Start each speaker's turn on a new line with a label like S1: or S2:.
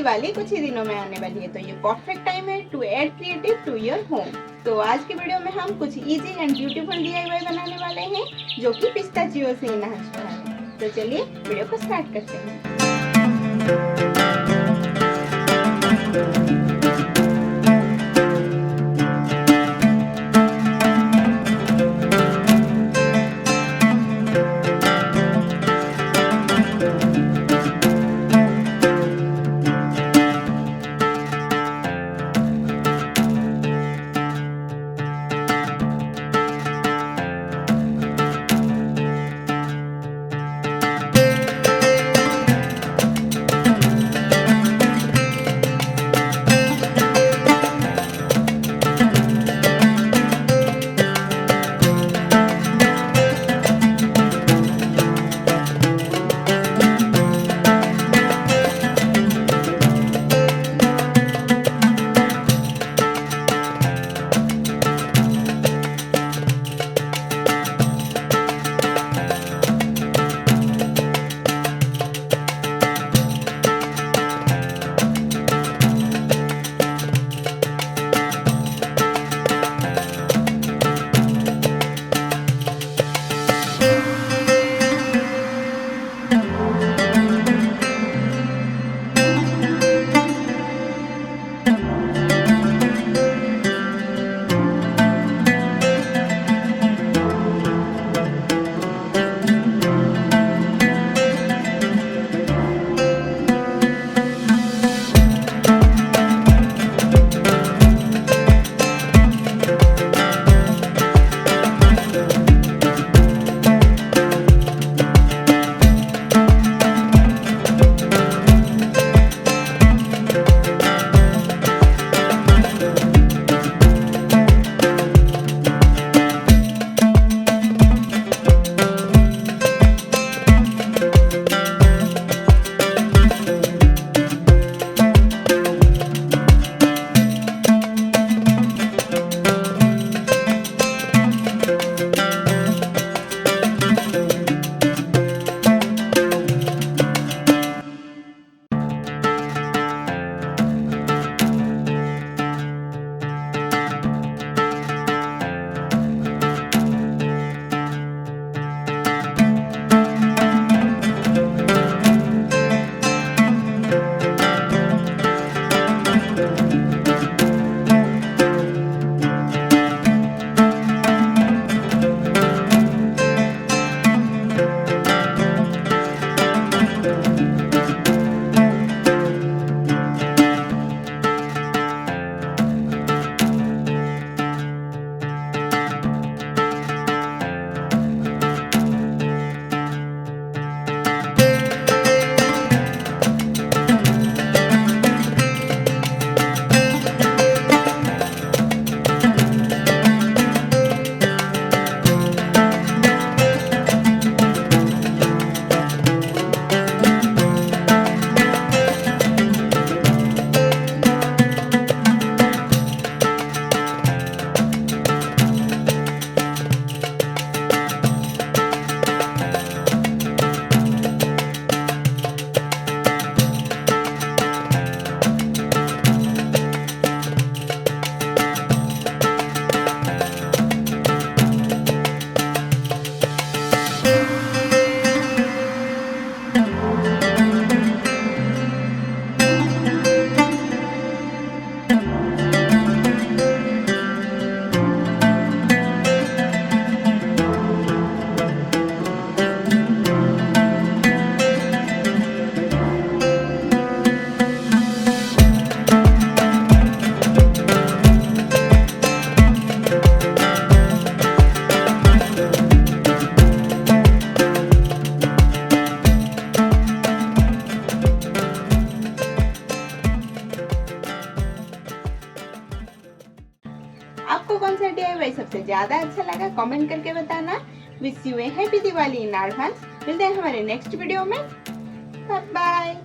S1: दिवाली कुछ ही दिनों में आने वाली है, तो ये परफेक्ट टाइम है to add creative to your home. तो आज की वीडियो में हम कुछ इजी एंड ब्यूटीफुल DIY बनाने वाले हैं जो कि पिस्ताचियो से इन्हांस हुआ है। तो चलिए वीडियो को स्टार्ट करते हैं। आपको कौन सा DIY सबसे ज्यादा अच्छा लगा कमेंट करके बताना। Wish you a happy Diwali in advance. मिलते हैं हमारे नेक्स्ट वीडियो में। Bye bye.